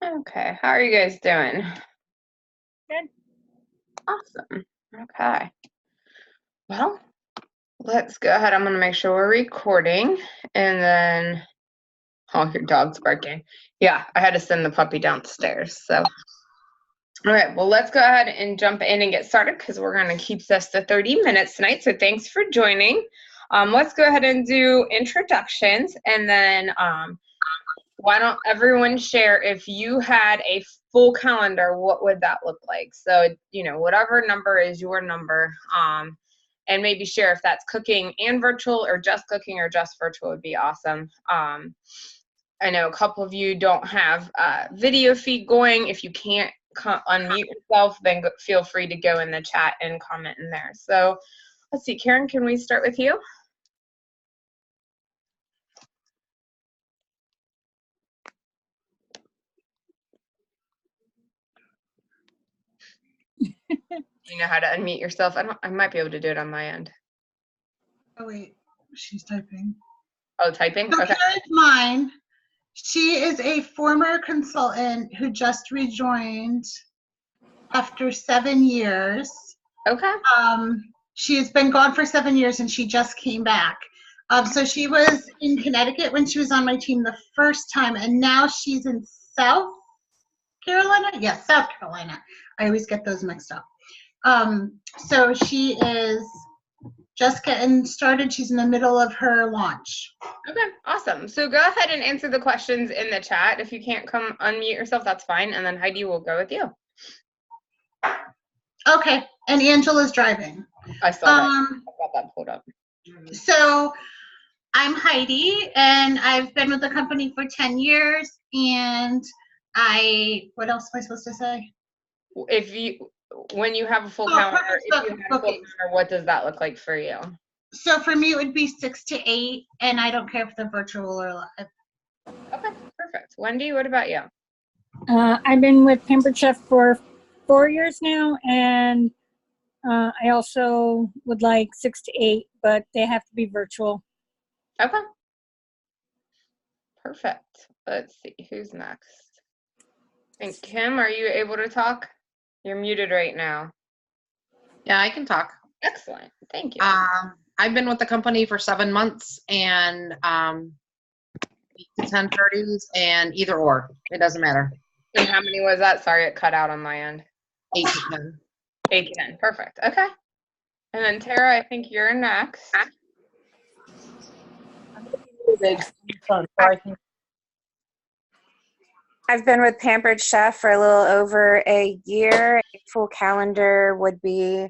Okay, how are you guys doing? Good. Awesome. Okay. Well, let's go ahead. I'm going to make sure we're recording and then, oh, your dog's barking. Yeah, I had to send the puppy downstairs. So, all right, well, let's go ahead and jump in and get started because we're going to keep this to 30 minutes tonight. So thanks for joining. Let's go ahead and do introductions and then why don't everyone share if you had a full calendar, what would that look like? So, whatever number is your number, and maybe share if that's cooking and virtual or just cooking or just virtual would be awesome. I know a couple of you don't have video feed going. If you can't unmute yourself, then feel free to go in the chat and comment in there. So let's see, Karen, can we start with you? You know how to unmute yourself? I might be able to do it on my end. Oh wait, she's typing. Oh, typing? So Okay. Karen's mine. She is a former consultant who just rejoined after 7 years. Okay. She has been gone for 7 years and she just came back. So she was in Connecticut when she was on my team the first time, and now she's in South Carolina. Yes, South Carolina. I always get those mixed up. So she is just getting started. She's in the middle of her launch. Okay, awesome. So go ahead and answer the questions in the chat. If you can't come unmute yourself, that's fine. And then Heidi will go with you. Okay, and Angela's driving. I saw that. I got that pulled up. So I'm Heidi, and I've been with the company for 10 years. And what else am I supposed to say? When you have a full calendar, what does that look like for you? So for me, it would be 6 to 8, and I don't care if they're virtual or live. Okay, perfect. Wendy, what about you? I've been with Pampered Chef for 4 years now, and I also would like 6 to 8, but they have to be virtual. Okay. Perfect. Let's see, who's next? And Kim, are you able to talk? You're muted right now. Yeah, I can talk. Excellent. Thank you. I've been with the company for 7 months and 8 to 10:30s and either or. It doesn't matter. And how many was that? Sorry, it cut out on my end. 8 to 10. 8 to 10. Perfect. Okay. And then Tara, I think you're next. I've been with Pampered Chef for a little over a year. A full calendar would be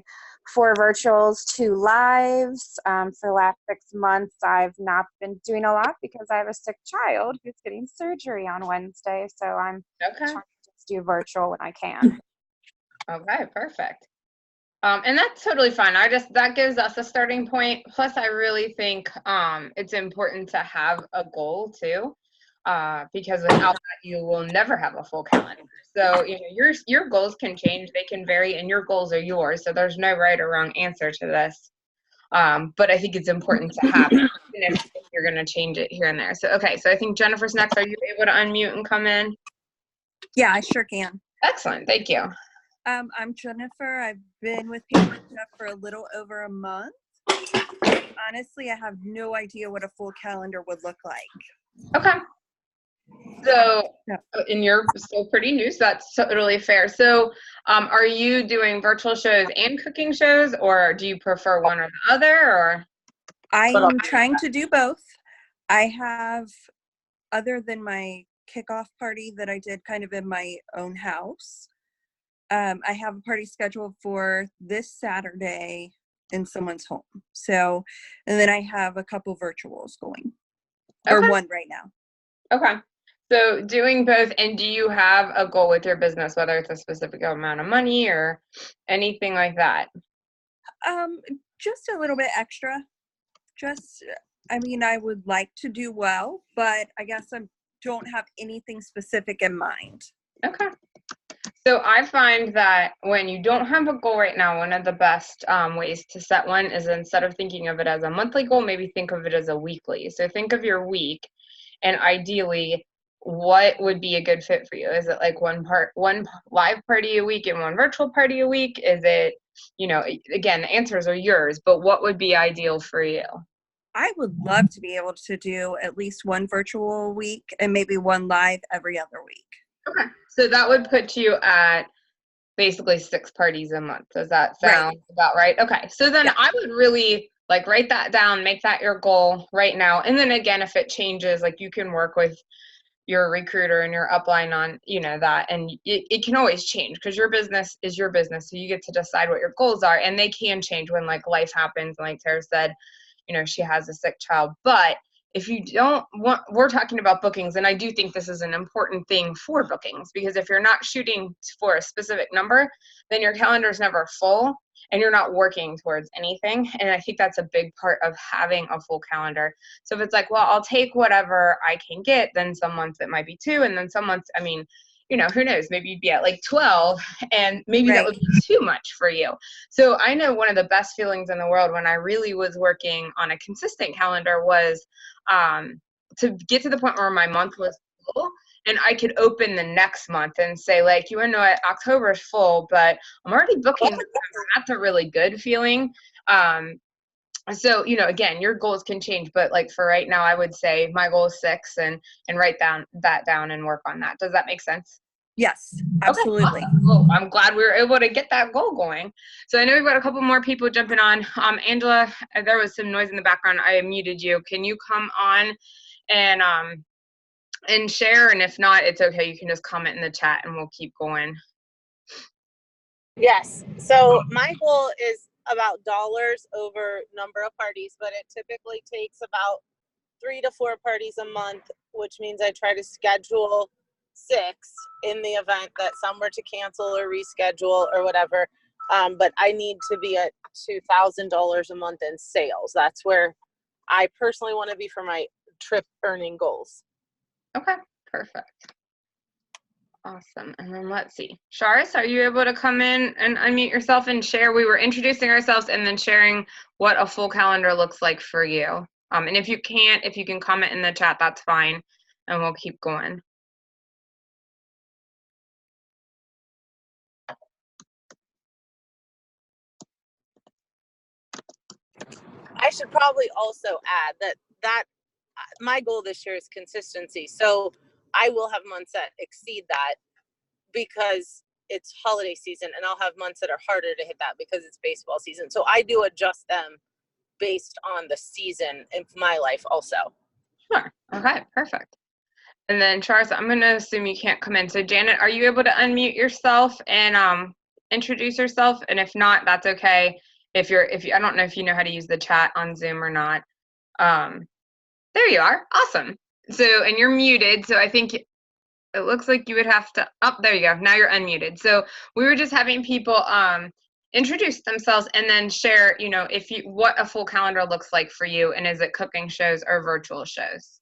4 virtuals, 2 lives. For the last 6 months, I've not been doing a lot because I have a sick child who's getting surgery on Wednesday. So I'm trying to just do virtual when I can. Okay, perfect. And that's totally fine. That gives us a starting point. Plus, I really think it's important to have a goal too. Because without that, you will never have a full calendar. So, your goals can change, they can vary, and your goals are yours. So there's no right or wrong answer to this. But I think it's important to have it, even if you're going to change it here and there. So, okay, so I think Jennifer's next. Are you able to unmute and come in? Yeah, I sure can. Excellent, thank you. I'm Jennifer. I've been with Pampered Chef for a little over a month. Honestly, I have no idea what a full calendar would look like. Okay. So, and you're still pretty new, so that's totally fair. So, are you doing virtual shows and cooking shows, or do you prefer one or the other? Or I'm trying to do both. I have, other than my kickoff party that I did kind of in my own house, I have a party scheduled for this Saturday in someone's home. So, and then I have a couple virtuals going, or one right now. Okay. So doing both, and do you have a goal with your business, whether it's a specific amount of money or anything like that? Just a little bit extra. I would like to do well, but I guess I don't have anything specific in mind. Okay. So I find that when you don't have a goal right now, one of the best ways to set one is, instead of thinking of it as a monthly goal, maybe think of it as a weekly. So think of your week, and ideally what would be a good fit for you? Is it like one live party a week and one virtual party a week? Is it, again, the answers are yours, but what would be ideal for you? I would love to be able to do at least one virtual a week and maybe one live every other week. Okay. So that would put you at basically 6 parties a month. Does that sound about right? Okay. So then I would really write that down, make that your goal right now. And then again, if it changes, you can work with your recruiter and your upline on, that. And it can always change because your business is your business. So you get to decide what your goals are, and they can change when life happens. And like Tara said, she has a sick child. But if you don't want, we're talking about bookings, and I do think this is an important thing for bookings, because if you're not shooting for a specific number, then your calendar is never full and you're not working towards anything. And I think that's a big part of having a full calendar. So if it's well, I'll take whatever I can get, then some months it might be 2, and then some months, who knows, maybe you'd be at 12, and maybe that would be too much for you. So I know one of the best feelings in the world when I really was working on a consistent calendar was to get to the point where my month was full and I could open the next month and say what, October is full, but I'm already booking November. That's a really good feeling. So, again, your goals can change, but for right now, I would say my goal is 6 and write that down and work on that. Does that make sense? Yes, absolutely. Okay. Well, I'm glad we were able to get that goal going. So I know we've got a couple more people jumping on. Angela, there was some noise in the background. I muted you. Can you come on and share? And if not, it's okay. You can just comment in the chat and we'll keep going. Yes. So my goal is about dollars over number of parties, but it typically takes about 3 to 4 parties a month, which means I try to schedule 6 in the event that some were to cancel or reschedule or whatever. But I need to be at $2,000 a month in sales. That's where I personally want to be for my trip earning goals. Okay, perfect. Awesome. And then let's see. Sharis, are you able to come in and unmute yourself and share? We were introducing ourselves and then sharing what a full calendar looks like for you. And if you can comment in the chat, that's fine. And we'll keep going. I should probably also add that my goal this year is consistency. So I will have months that exceed that because it's holiday season, and I'll have months that are harder to hit that because it's baseball season. So I do adjust them based on the season in my life also. Sure. Okay, perfect. And then Charles, I'm going to assume you can't come in. So Janet, are you able to unmute yourself and introduce yourself? And if not, that's okay. If you, I don't know if you know how to use the chat on Zoom or not. There you are. Awesome. So, and you're muted. So I think it looks like you would have to, oh, there you go. Now you're unmuted. So we were just having people introduce themselves and then share, what a full calendar looks like for you. And is it cooking shows or virtual shows?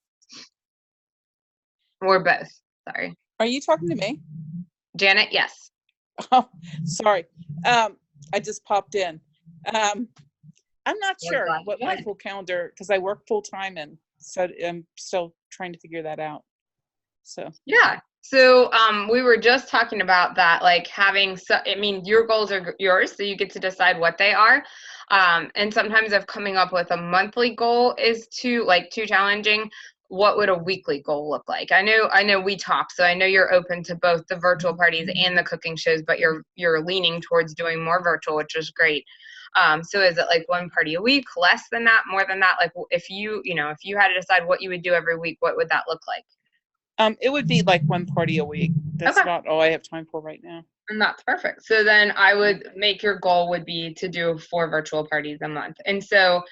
Or both, sorry. Are you talking to me? Janet, yes. Oh, sorry. I just popped in. I'm not sure what my full calendar, because I work full time, and so I'm still trying to figure that out. So yeah. So we were just talking about that, having, your goals are yours, so you get to decide what they are. And sometimes if coming up with a monthly goal is too challenging, what would a weekly goal look like? I know we talked, so I know you're open to both the virtual parties and the cooking shows, but you're leaning towards doing more virtual, which is great. So is it 1 party a week, less than that, more than that? If you had to decide what you would do every week, what would that look like? it would be 1 party a week. That's Okay. not all I have time for right now. And that's perfect. So then I would make your goal would be to do 4 virtual parties a month. And so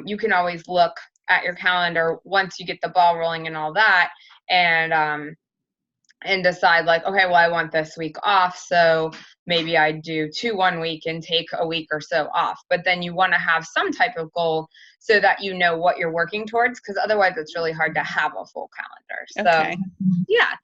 you can always look at your calendar once you get the ball rolling and all that, and decide okay, well, I want this week off, so maybe I do 2 1 week and take a week or so off. But then you want to have some type of goal so that you know what you're working towards, because otherwise it's really hard to have a full calendar. So okay. Yeah.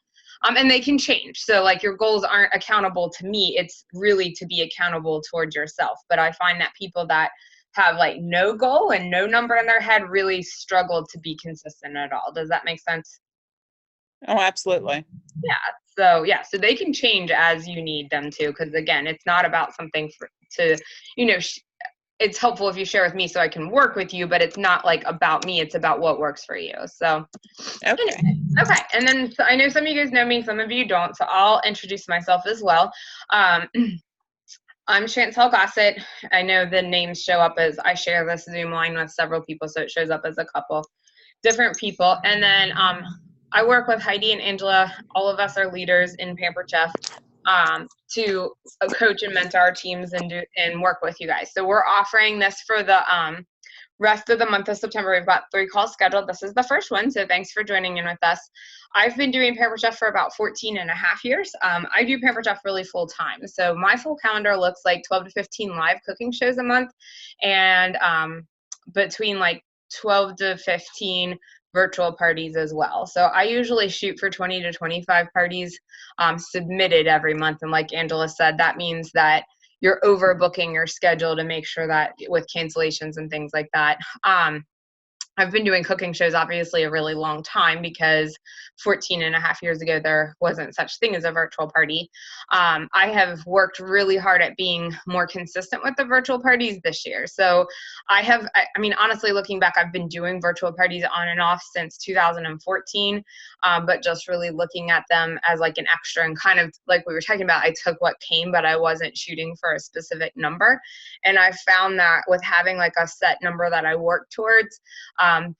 And they can change. So your goals aren't accountable to me. It's really to be accountable towards yourself. But I find that people that have no goal and no number in their head really struggle to be consistent at all. Does that make sense? Oh, absolutely. Yeah. So yeah, so they can change as you need them to, because again, it's not about something to, you know, it's helpful if you share with me so I can work with you, but it's not like about me, it's about what works for you. So Okay. anyway, okay. And then so I know some of you guys know me, some of you don't, so I'll introduce myself as well. I'm Chantel Gossett. I know the names show up as, I share this Zoom line with several people, so it shows up as a couple different people. And then I work with Heidi and Angela. All of us are leaders in Pampered Chef, to coach and mentor our teams and work with you guys. So we're offering this for the rest of the month of September. We've got 3 calls scheduled. This is the first one, so thanks for joining in with us. I've been doing Pampered Chef for about 14 and a half years. I do Pampered Chef really full time. So my full calendar looks like 12 to 15 live cooking shows a month, and between like 12 to 15 virtual parties as well. So I usually shoot for 20 to 25 parties submitted every month. And like Angela said, that means that you're overbooking your schedule to make sure that with cancellations and things like that. I've been doing cooking shows obviously a really long time, because 14 and a half years ago there wasn't such thing as a virtual party. I have worked really hard at being more consistent with the virtual parties this year. So I mean, honestly, looking back, I've been doing virtual parties on and off since 2014, but just really looking at them as like an extra, and kind of like we were talking about, I took what came, but I wasn't shooting for a specific number. And I found that with having like a set number that I work towards,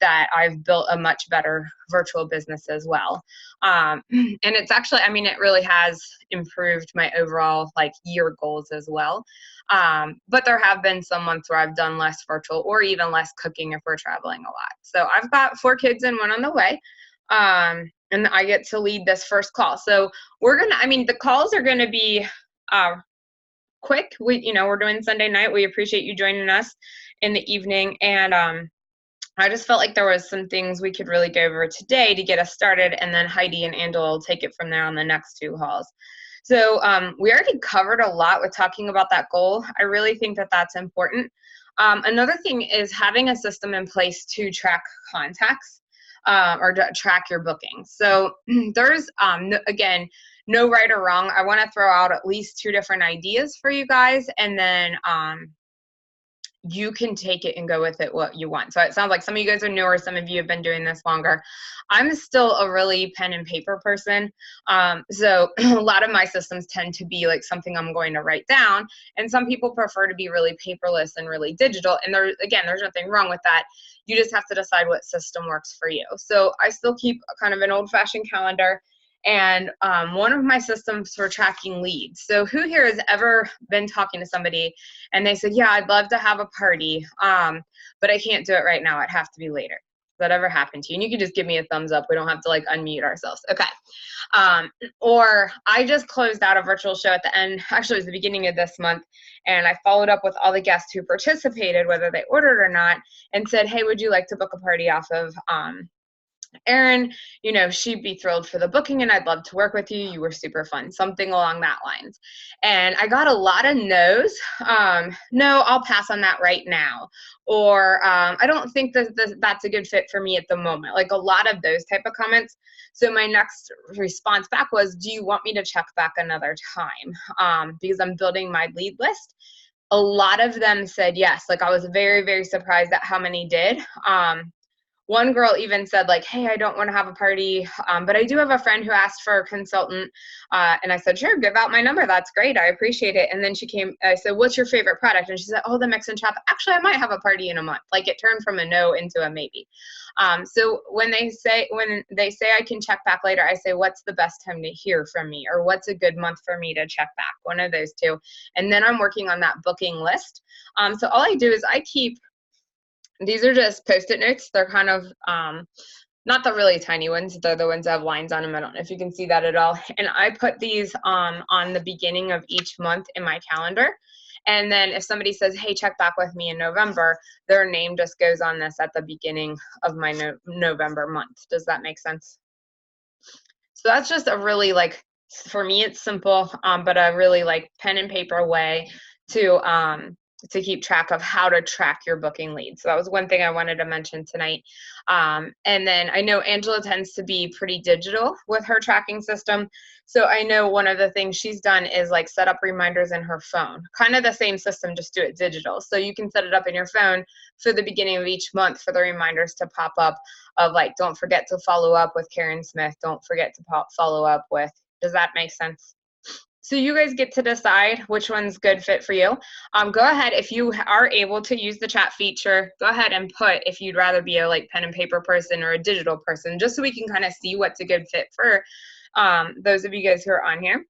that I've built a much better virtual business as well. And it's actually, I mean, it really has improved my overall like year goals as well. But there have been some months where I've done less virtual or even less cooking if we're traveling a lot. So I've got 4 kids and 1 on the way. And I get to lead this first call. So I mean, the calls are gonna be quick. We're doing Sunday night. We appreciate you joining us in the evening. And I just felt like there was some things we could really go over today to get us started, and then Heidi and Angela will take it from there on the next 2 calls. So we already covered a lot with talking about that goal. I really think that that's important. Another thing is having a system in place to track contacts or to track your bookings. So there's, again, no right or wrong. I want to throw out at least 2 different ideas for you guys, and then you can take it and go with it what you want. So it sounds like some of you guys are newer, some of you have been doing this longer. I'm still a really pen and paper person. So a lot of my systems tend to be like something I'm going to write down, and some people prefer to be really paperless and really digital. And there's nothing wrong with that. You just have to decide what system works for you. So I still keep kind of an old-fashioned calendar, and one of my systems for tracking leads. So who here has ever been talking to somebody and they said, yeah, I'd love to have a party, but I can't do it right now. It'd have to be later. Does that ever happen to you? And you can just give me a thumbs up. We don't have to like unmute ourselves. Okay. Or I just closed out a virtual show at the end. Actually, it was the beginning of this month. And I followed up with all the guests who participated, whether they ordered or not, and said, hey, would you like to book a party off of Erin? She'd be thrilled for the booking, and I'd love to work with you. You were super fun, something along that lines. And I got a lot of no's. No, I'll pass on that right now. Or I don't think that's a good fit for me at the moment. Like a lot of those type of comments. So my next response back was, do you want me to check back another time? Because I'm building my lead list. A lot of them said yes. Like I was very, very surprised at how many did. One girl even said like, hey, I don't want to have a party, but I do have a friend who asked for a consultant. And I said, sure, give out my number. That's great. I appreciate it. And then I said, what's your favorite product? And she said, oh, the mix and chop. Actually, I might have a party in a month. Like it turned from a no into a maybe. So when they say I can check back later, I say, what's the best time to hear from me? Or what's a good month for me to check back? One of those 2. And then I'm working on that booking list. So all I do is I keep, these are just Post-it notes. They're kind of not the really tiny ones. They're the ones that have lines on them. I don't know if you can see that at all. And I put these on the beginning of each month in my calendar. And then if somebody says, hey, check back with me in November, their name just goes on this at the beginning of my November month. Does that make sense? So that's just a really for me, it's simple, but a really pen and paper way to to keep track of how to track your booking leads. So that was one thing I wanted to mention tonight. And then I know Angela tends to be pretty digital with her tracking system. So I know one of the things she's done is like set up reminders in her phone, kind of the same system, just do it digital. So you can set it up in your phone for the beginning of each month for the reminders to pop up of like, don't forget to follow up with Karen Smith. Don't forget to follow up with, does that make sense? So you guys get to decide which one's good fit for you. Go ahead, if you are able to use the chat feature, go ahead and put if you'd rather be a like pen and paper person or a digital person, just so we can kind of see what's a good fit for those of you guys who are on here.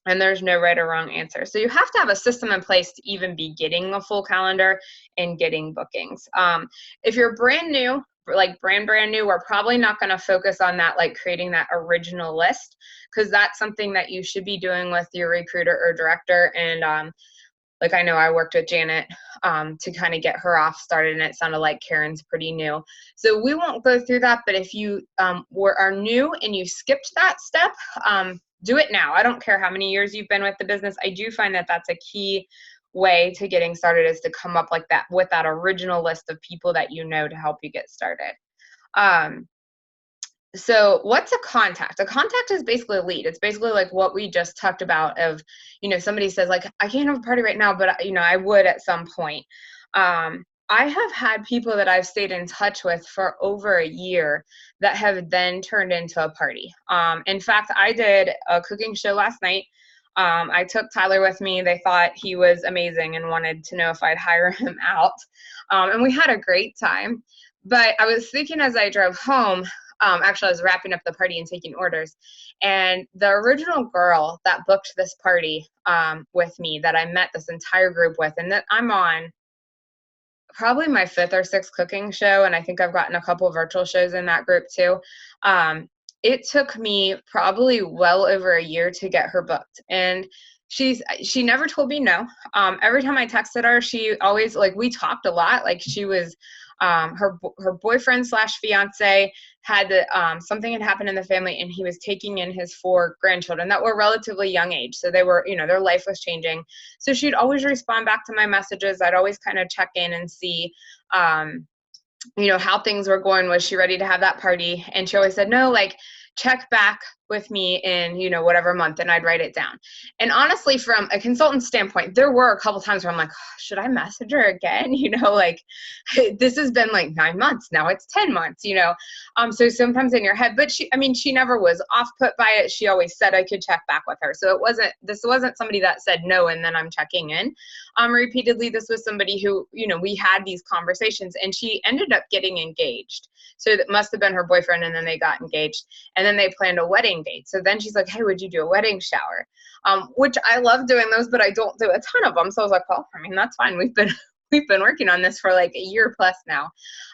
And there's no right or wrong answer. So you have to have a system in place to even be getting a full calendar and getting bookings. If you're brand new, like brand new, we're probably not going to focus on that, like creating that original list, because that's something that you should be doing with your recruiter or director. And like I know I worked with Janet to kind of get her off started, and it sounded like Karen's pretty new. So we won't go through that, but if you are new and you skipped that step, do it now. I don't care how many years you've been with the business. I do find that that's a key way to getting started, is to come up like that with that original list of people that you know to help you get started. So what's a contact? A contact is basically a lead. It's basically like what we just talked about of, you know, somebody says like, I can't have a party right now, but you know, I would at some point. I have had people that I've stayed in touch with for over a year that have then turned into a party. In fact, I did a cooking show last night. I took Tyler with me. They thought he was amazing and wanted to know if I'd hire him out. And we had a great time. But I was thinking as I drove home, actually I was wrapping up the party and taking orders, and the original girl that booked this party with me that I met this entire group with, and that I'm on probably my 5th or 6th cooking show, and I think I've gotten a couple of virtual shows in that group too. It took me probably well over a year to get her booked, and she never told me no. Every time I texted her, she always, like, we talked a lot. Like, she was her boyfriend / fiance had something had happened in the family, and he was taking in his 4 grandchildren that were relatively young age. So they were, you know, their life was changing. So she'd always respond back to my messages. I'd always kind of check in and see, you know, how things were going. Was she ready to have that party? And she always said, no, like, check back with me in, you know, whatever month, and I'd write it down. And honestly, from a consultant standpoint, there were a couple times where I'm like, oh, should I message her again? You know, like, this has been like 9 months, now it's 10 months, you know. So sometimes in your head, but she never was off put by it. She always said I could check back with her. So this wasn't somebody that said no and then I'm checking in repeatedly. This was somebody who, you know, we had these conversations, and she ended up getting engaged. So that must have been her boyfriend, and then they got engaged, and then they planned a wedding date. So then she's like, hey, would you do a wedding shower? Which I love doing those, but I don't do a ton of them. So I was like, well, I mean, that's fine. We've been working on this for like a year plus now.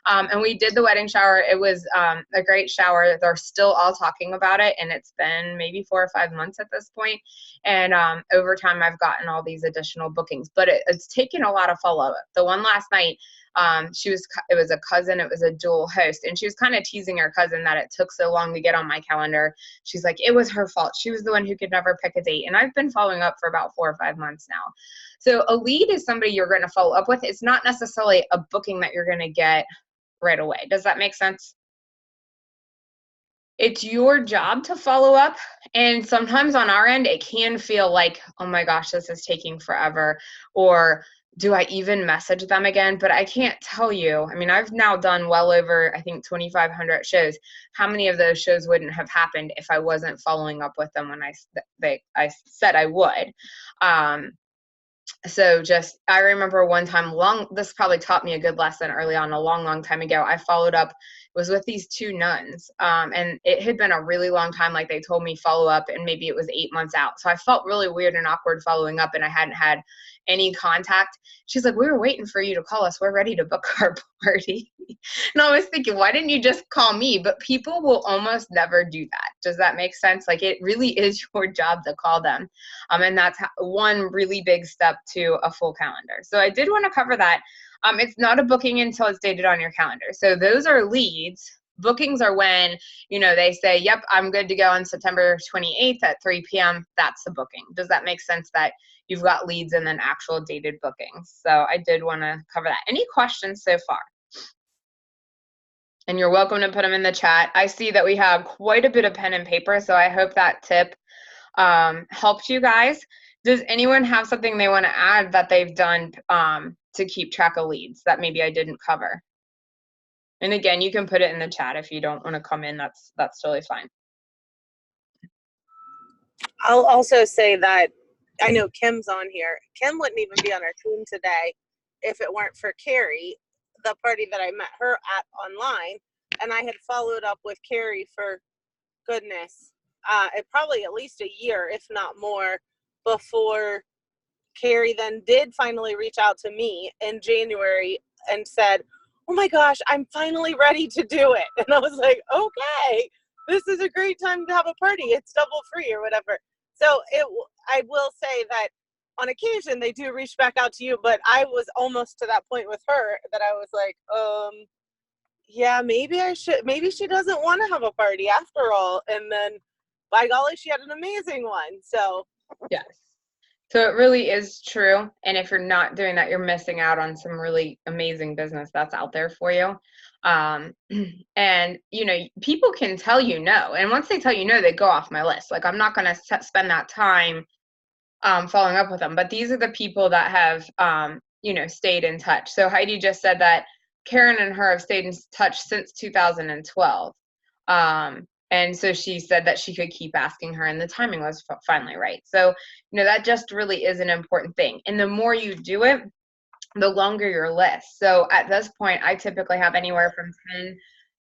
And we did the wedding shower. It was a great shower. They're still all talking about it, and it's been maybe 4 or 5 months at this point. And over time, I've gotten all these additional bookings, but it's taken a lot of follow-up. The one last night, it was a cousin, it was a dual host, and she was kind of teasing her cousin that it took so long to get on my calendar. She's like, it was her fault. She was the one who could never pick a date. And I've been following up for about 4 or 5 months now. So a lead is somebody you're going to follow up with. It's not necessarily a booking that you're going to get right away. Does that make sense? It's your job to follow up. And sometimes on our end, it can feel like, oh my gosh, this is taking forever. Or do I even message them again? But I can't tell you. I mean, I've now done well over, I think, 2,500 shows. How many of those shows wouldn't have happened if I wasn't following up with them when I said I would? So I remember one time this probably taught me a good lesson early on, a long time ago. I followed up, was with these 2 nuns. And it had been a really long time. Like, they told me follow up, and maybe it was 8 months out. So I felt really weird and awkward following up, and I hadn't had any contact. She's like, we were waiting for you to call us. We're ready to book our party. And I was thinking, why didn't you just call me? But people will almost never do that. Does that make sense? Like, it really is your job to call them. And that's one really big step to a full calendar. So I did want to cover that. It's not a booking until it's dated on your calendar. So those are leads. Bookings are when, you know, they say, yep, I'm good to go on September 28th at 3 p.m. That's the booking. Does that make sense? That you've got leads and then actual dated bookings. So I did want to cover that. Any questions so far? And you're welcome to put them in the chat. I see that we have quite a bit of pen and paper, so I hope that tip helped you guys. Does anyone have something they want to add that they've done to keep track of leads that maybe I didn't cover? And again, you can put it in the chat if you don't want to come in. That's totally fine. I'll also say that I know Kim's on here. Kim wouldn't even be on our team today if it weren't for Carrie, the party that I met her at online. And I had followed up with Carrie for, goodness, probably at least a year, if not more, before Carrie then did finally reach out to me in January and said, oh my gosh, I'm finally ready to do it. And I was like, okay, this is a great time to have a party. It's double free or whatever. So I will say that on occasion they do reach back out to you, but I was almost to that point with her that I was like, yeah, maybe I should, maybe she doesn't want to have a party after all. And then by golly, she had an amazing one. So yes. So it really is true. And if you're not doing that, you're missing out on some really amazing business that's out there for you. And, you know, people can tell you no. And once they tell you no, they go off my list. Like, I'm not going to spend that time following up with them. But these are the people that have, you know, stayed in touch. So Heidi just said that Karen and her have stayed in touch since 2012. And so she said that she could keep asking her, and the timing was finally right. So, you know, that just really is an important thing. And the more you do it, the longer your list. So at this point, I typically have anywhere from 10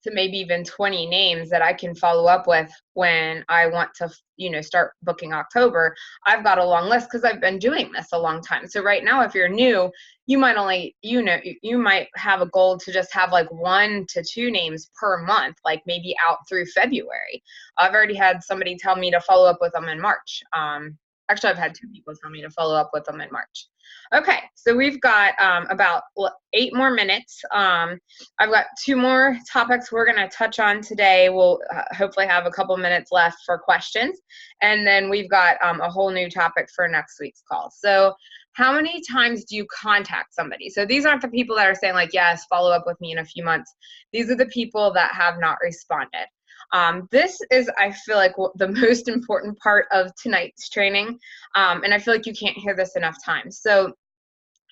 to maybe even 20 names that I can follow up with when I want to, you know, start booking October. I've got a long list because I've been doing this a long time. So right now, if you're new, you might only, you know, you might have a goal to just have like 1 to 2 names per month, like maybe out through February. I've already had somebody tell me to follow up with them in March. Actually, I've had 2 people tell me to follow up with them in March. Okay, so we've got about 8 more minutes. I've got 2 more topics we're going to touch on today. We'll hopefully have a couple minutes left for questions. And then we've got a whole new topic for next week's call. So how many times do you contact somebody? So these aren't the people that are saying like, yes, follow up with me in a few months. These are the people that have not responded. This is, I feel like, the most important part of tonight's training, and I feel like you can't hear this enough times. So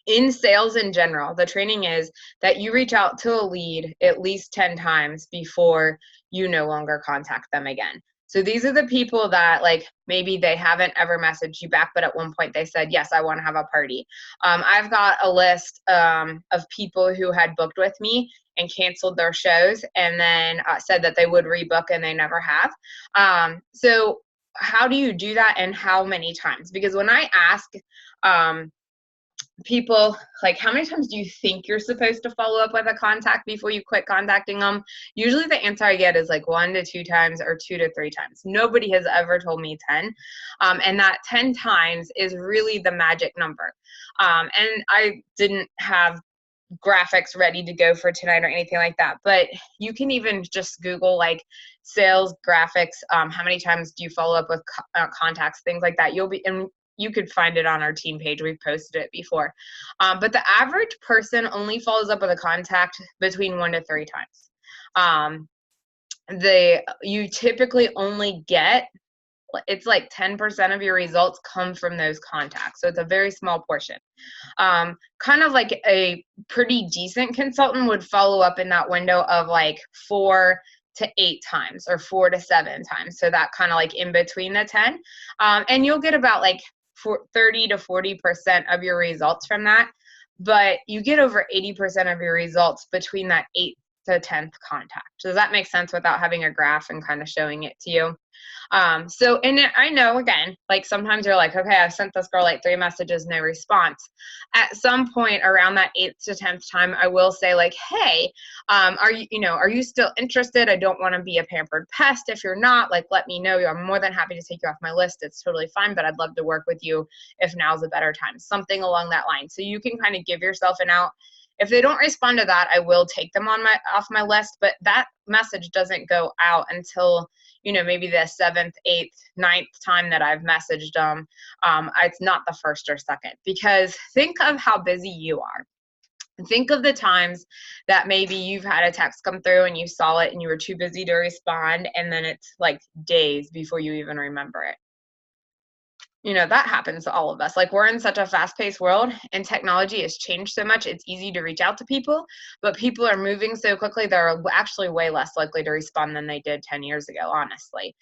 in sales in general, the training is that you reach out to a lead at least 10 times before you no longer contact them again. So these are the people that, like, maybe they haven't ever messaged you back, but at one point they said, yes, I want to have a party. I've got a list of people who had booked with me and canceled their shows and then said that they would rebook and they never have. So how do you do that and how many times? Because when I ask people, like, how many times do you think you're supposed to follow up with a contact before you quit contacting them? Usually the answer I get is like 1 to 2 times or 2 to 3 times. Nobody has ever told me 10. And that 10 times is really the magic number. And I didn't have graphics ready to go for tonight or anything like that, but you can even just Google like sales graphics, how many times do you follow up with contacts, things like that. And you could find it on our team page. We've posted it before. But the average person only follows up with a contact between 1 to 3 times. You typically only get, it's like 10% of your results come from those contacts. So it's a very small portion. Kind of like a pretty decent consultant would follow up in that window of like 4 to 8 times or 4 to 7 times. So that kind of like in between the 10. And you'll get about like 30 to 40% of your results from that. But you get over 80% of your results between that 8th to 10th contact. Does that make sense without having a graph and kind of showing it to you? So, and I know, again, like sometimes you're like, okay, I've sent this girl like 3 messages, no response. At some point around that 8th to 10th time, I will say like, hey, are you still interested? I don't want to be a pampered pest. If you're not, like, let me know. I'm more than happy to take you off my list. It's totally fine, but I'd love to work with you if now's a better time. Something along that line. So you can kind of give yourself an out. If they don't respond to that, I will take them off my list, but that message doesn't go out until, maybe the 7th, 8th, 9th time that I've messaged them, it's not the first or second, because think of how busy you are. Think of the times that maybe you've had a text come through and you saw it and you were too busy to respond, and then it's like days before you even remember it. That happens to all of us. Like, we're in such a fast-paced world, and technology has changed so much. It's easy to reach out to people, but people are moving so quickly, they're actually way less likely to respond than they did 10 years ago, honestly.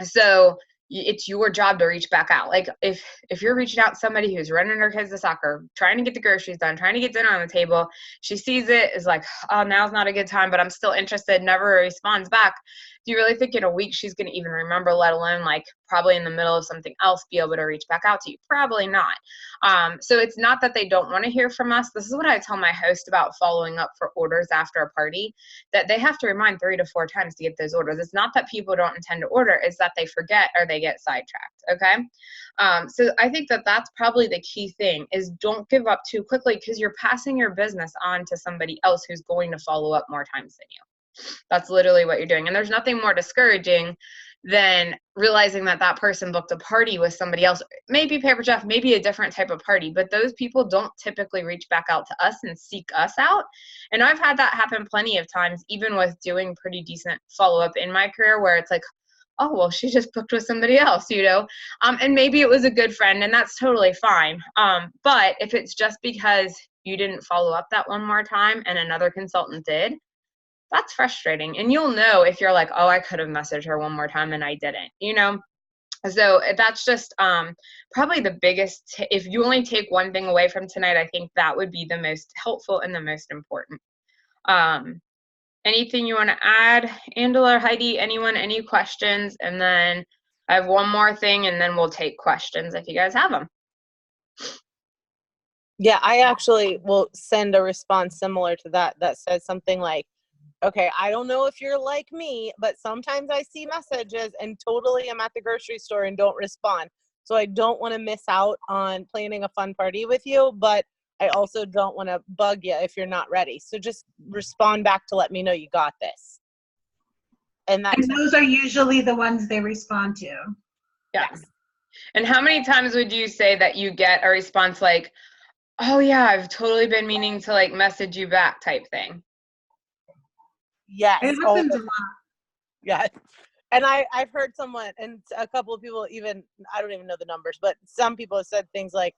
So it's your job to reach back out. Like, if you're reaching out to somebody who's running her kids to soccer, trying to get the groceries done, trying to get dinner on the table, she sees it, is like, oh, now's not a good time, but I'm still interested, never responds back. Do you really think in a week she's going to even remember, let alone like probably in the middle of something else be able to reach back out to you? Probably not. So it's not that they don't want to hear from us. This is what I tell my host about following up for orders after a party, that they have to remind 3 to 4 times to get those orders. It's not that people don't intend to order, it's that they forget or they get sidetracked. Okay. So I think that that's probably the key thing, is don't give up too quickly, because you're passing your business on to somebody else who's going to follow up more times than you. That's literally what you're doing. And there's nothing more discouraging than realizing that that person booked a party with somebody else, maybe Paper Chef, maybe a different type of party, but those people don't typically reach back out to us and seek us out. And I've had that happen plenty of times, even with doing pretty decent follow-up in my career, where it's like, oh, well, she just booked with somebody else, and maybe it was a good friend, and that's totally fine. But if it's just because you didn't follow up that one more time and another consultant did, that's frustrating. And you'll know if you're like, oh, I could have messaged her one more time and I didn't, So that's just probably the biggest, if you only take one thing away from tonight, I think that would be the most helpful and the most important. Anything you want to add, Angela or Heidi, anyone, any questions? And then I have one more thing, and then we'll take questions if you guys have them. Yeah, I actually will send a response similar to that says something like, okay, I don't know if you're like me, but sometimes I see messages and totally I'm at the grocery store and don't respond. So I don't want to miss out on planning a fun party with you, but I also don't want to bug you if you're not ready. So just respond back to let me know you got this. And those are usually the ones they respond to. Yes. And how many times would you say that you get a response like, oh yeah, I've totally been meaning to like message you back type thing? Yes. It happens a lot. Yeah. And I've heard someone, and a couple of people even, I don't even know the numbers, but some people have said things like,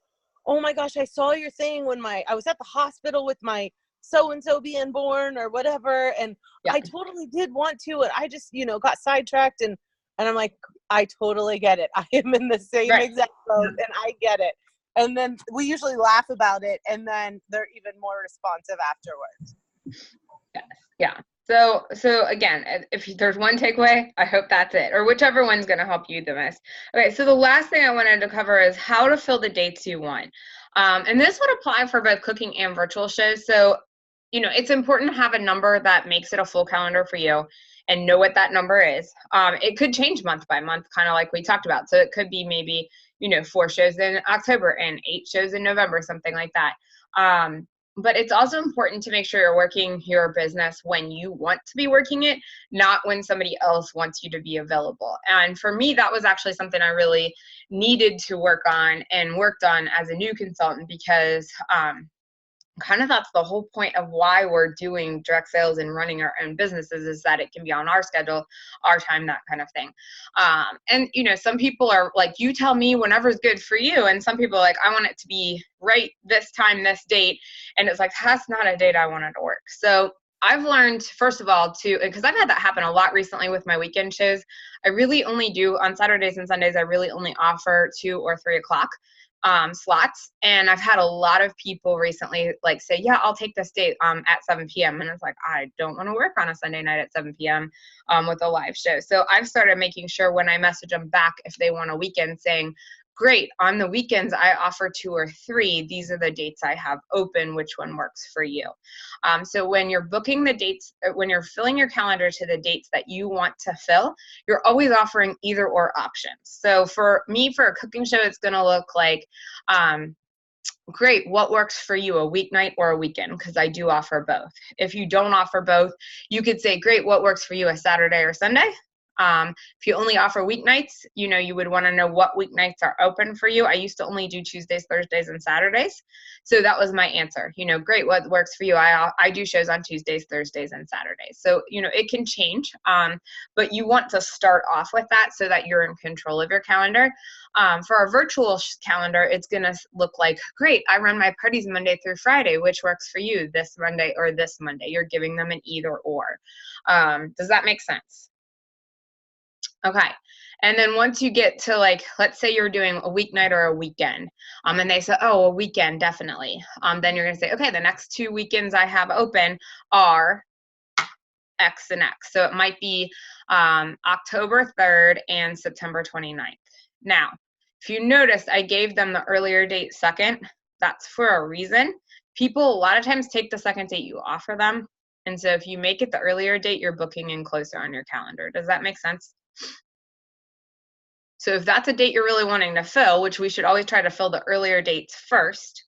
oh my gosh, I saw your thing when I was at the hospital with my so-and-so being born or whatever. And yeah. I totally did want to, and I just, got sidetracked. And I'm like, I totally get it. I am in the same exact boat, and I get it. And then we usually laugh about it, and then they're even more responsive afterwards. Yes. Yeah. So again, if there's one takeaway, I hope that's it, or whichever one's going to help you the most. Okay, so the last thing I wanted to cover is how to fill the dates you want. And this would apply for both cooking and virtual shows. So, it's important to have a number that makes it a full calendar for you and know what that number is. It could change month by month, kind of like we talked about. So it could be maybe, 4 shows in October and 8 shows in November, something like that. But it's also important to make sure you're working your business when you want to be working it, not when somebody else wants you to be available. And for me, that was actually something I really needed to work on and worked on as a new consultant, because kind of that's the whole point of why we're doing direct sales and running our own businesses, is that it can be on our schedule, our time, that kind of thing. And some people are like, you tell me whenever's good for you, and some people are like, I want it to be right this time, this date, and it's like, that's not a date I wanted to work. So I've learned, first of all, because I've had that happen a lot recently with my weekend shows, I really only do on Saturdays and Sundays, I really only offer 2 or 3 o'clock slots. And I've had a lot of people recently like say, yeah, I'll take this date at 7 p.m. And it's like, I don't want to work on a Sunday night at 7 p.m. With a live show. So I've started making sure when I message them back, if they want a weekend, saying, great, on the weekends, I offer 2 or 3. These are the dates I have open. Which one works for you? So when you're booking the dates, when you're filling your calendar to the dates that you want to fill, you're always offering either or options. So for me, for a cooking show, it's going to look like great, what works for you, a weeknight or a weekend? Because I do offer both. If you don't offer both, you could say, great, what works for you, a Saturday or Sunday? If you only offer weeknights, you know, you would want to know what weeknights are open for you. I used to only do Tuesdays, Thursdays, and Saturdays. So that was my answer. You know, great, what works for you? I do shows on Tuesdays, Thursdays, and Saturdays. So, you know, it can change, but you want to start off with that so that you're in control of your calendar. For our virtual calendar, it's going to look like, great, I run my parties Monday through Friday. Which works for you, this Monday or this Monday? You're giving them an either or. Does that make sense? Okay. And then once you get to, like, let's say you're doing a weeknight or a weekend, and they say, oh, a weekend, definitely. Then you're going to say, okay, the next 2 weekends I have open are X and X. So it might be October 3rd and September 29th. Now, if you notice, I gave them the earlier date second. That's for a reason. People a lot of times take the second date you offer them. And so if you make it the earlier date, you're booking in closer on your calendar. Does that make sense? So if that's a date you're really wanting to fill, which we should always try to fill the earlier dates first,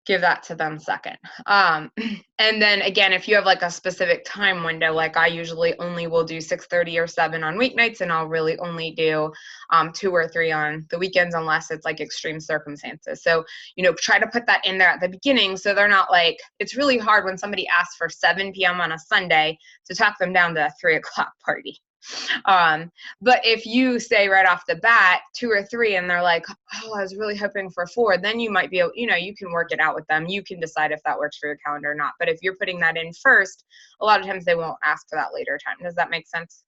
give that to them second. And then again, if you have like a specific time window, like I usually only will do 6:30 or 7 on weeknights, and I'll really only do 2 or 3 on the weekends unless it's like extreme circumstances. So, you know, try to put that in there at the beginning so they're not like, it's really hard when somebody asks for 7 p.m. on a Sunday to talk them down to a 3 o'clock party. But if you say right off the bat 2 or 3 and they're like, oh, I was really hoping for 4, then you might be able, you know, you can work it out with them. You can decide if that works for your calendar or not. But if you're putting that in first, a lot of times they won't ask for that later time. Does that make sense?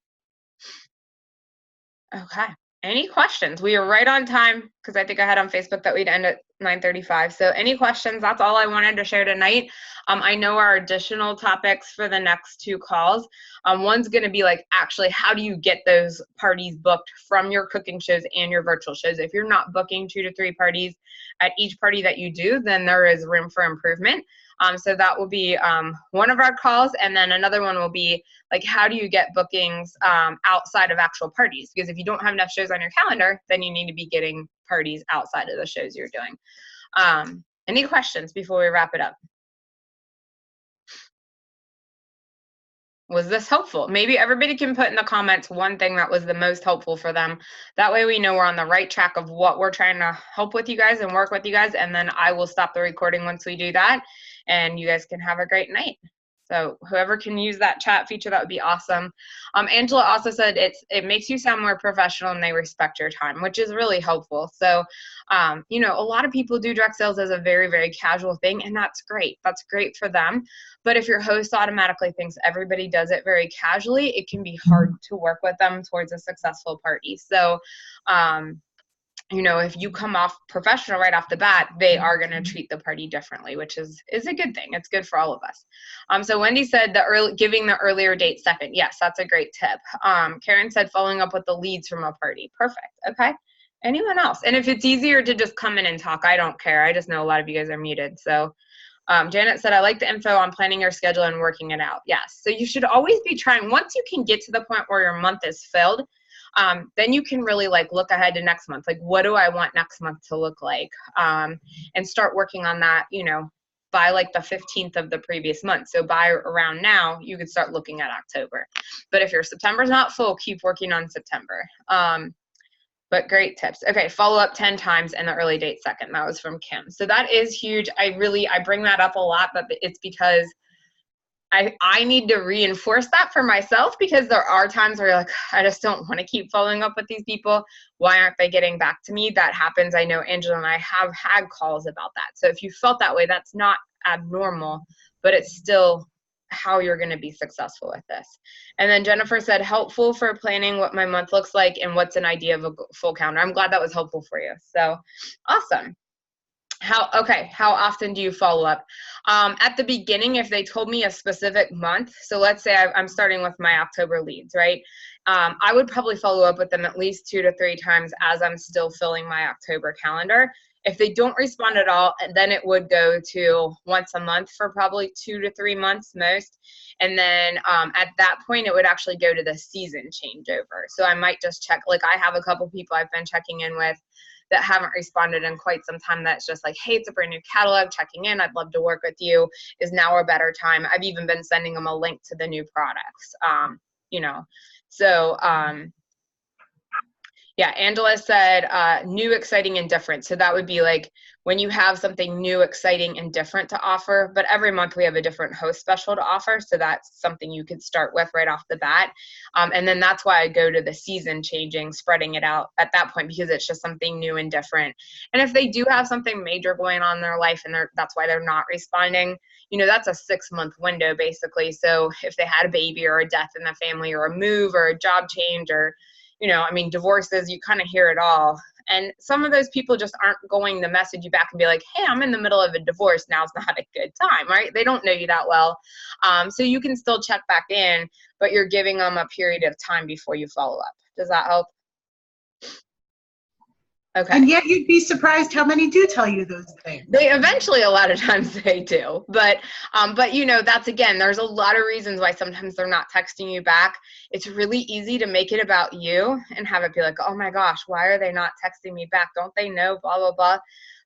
Okay. Any questions? We are right on time because I think I had on Facebook that we'd end at 9:35. So any questions? That's all I wanted to share tonight. I know our additional topics for the next 2 calls. One's going to be like, actually, how do you get those parties booked from your cooking shows and your virtual shows? If you're not booking 2 to 3 parties at each party that you do, then there is room for improvement. So that will be one of our calls. And then another one will be like, how do you get bookings outside of actual parties? Because if you don't have enough shows on your calendar, then you need to be getting parties outside of the shows you're doing. Any questions before we wrap it up? Was this helpful? Maybe everybody can put in the comments one thing that was the most helpful for them. That way we know we're on the right track of what we're trying to help with you guys and work with you guys. And then I will stop the recording once we do that. And you guys can have a great night. So whoever can use that chat feature, that would be awesome. Angela also said it makes you sound more professional and they respect your time, which is really helpful. So, you know, a lot of people do direct sales as a very, very casual thing, and that's great. That's great for them. But if your host automatically thinks everybody does it very casually, it can be hard to work with them towards a successful party. So, you know, if you come off professional right off the bat, they are going to treat the party differently, which is a good thing. It's good for all of us. So Wendy said giving the earlier date second. Yes, that's a great tip. Karen said following up with the leads from a party. Perfect. Okay. Anyone else? And if it's easier to just come in and talk, I don't care. I just know a lot of you guys are muted. So Janet said, I like the info on planning your schedule and working it out. Yes. So you should always be trying. Once you can get to the point where your month is filled, then you can really like look ahead to next month. Like, what do I want next month to look like? And start working on that, you know, by like the 15th of the previous month. So by around now, you could start looking at October. But if your September's not full, keep working on September. But great tips. Okay, follow up 10 times and the early date second. That was from Kim. So that is huge. I bring that up a lot, but it's because I need to reinforce that for myself, because there are times where you're like, I just don't want to keep following up with these people. Why aren't they getting back to me? That happens. I know Angela and I have had calls about that. So if you felt that way, that's not abnormal, but it's still how you're going to be successful with this. And then Jennifer said, helpful for planning what my month looks like and what's an idea of a full calendar. I'm glad that was helpful for you. So awesome. How often do you follow up? At the beginning, if they told me a specific month, so let's say I'm starting with my October leads, right? I would probably follow up with them at least 2 to 3 times as I'm still filling my October calendar. If they don't respond at all, then it would go to once a month for probably 2 to 3 months most. And then at that point, it would actually go to the season changeover. So I might just check, like I have a couple people I've been checking in with that haven't responded in quite some time, that's just like, hey, it's a brand new catalog, checking in, I'd love to work with you, is now a better time. I've even been sending them a link to the new products, you know. So yeah, Angela said new, exciting, and different. So that would be like when you have something new, exciting, and different to offer. But every month we have a different host special to offer. So that's something you could start with right off the bat. And then that's why I go to the season changing, spreading it out at that point, because it's just something new and different. And if they do have something major going on in their life and that's why they're not responding, you know, that's a 6-month window basically. So if they had a baby or a death in the family or a move or a job change or, you know, I mean, divorces, you kind of hear it all. And some of those people just aren't going to message you back and be like, hey, I'm in the middle of a divorce. Now's not a good time, right? They don't know you that well. So you can still check back in, but you're giving them a period of time before you follow up. Does that help? Okay. And yet you'd be surprised how many do tell you those things. They eventually, a lot of times they do, but you know, that's, again, there's a lot of reasons why sometimes they're not texting you back. It's really easy to make it about you and have it be like, oh my gosh, why are they not texting me back? Don't they know, blah, blah, blah.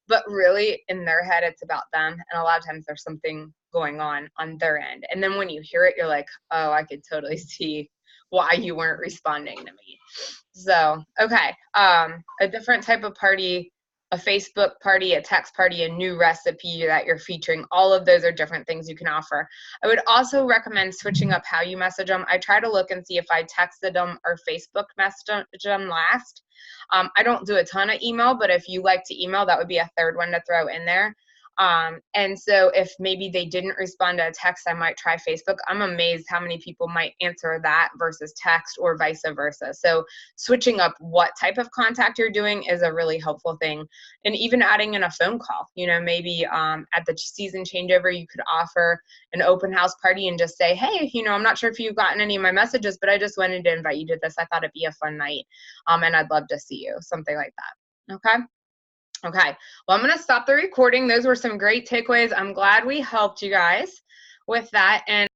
But really in their head, it's about them. And a lot of times there's something going on their end. And then when you hear it, you're like, oh, I could totally see why you weren't responding to me. So, okay. A different type of party, a Facebook party, a text party, a new recipe that you're featuring. All of those are different things you can offer. I would also recommend switching up how you message them. I try to look and see if I texted them or Facebook messaged them last. I don't do a ton of email, but if you like to email, that would be a third one to throw in there. And so if maybe they didn't respond to a text, I might try Facebook. I'm amazed how many people might answer that versus text or vice versa. So switching up what type of contact you're doing is a really helpful thing. And even adding in a phone call, you know, maybe at the season changeover, you could offer an open house party and just say, hey, you know, I'm not sure if you've gotten any of my messages, but I just wanted to invite you to this. I thought it'd be a fun night. And I'd love to see you, something like that. Okay. Okay, well, I'm going to stop the recording. Those were some great takeaways. I'm glad we helped you guys with that. And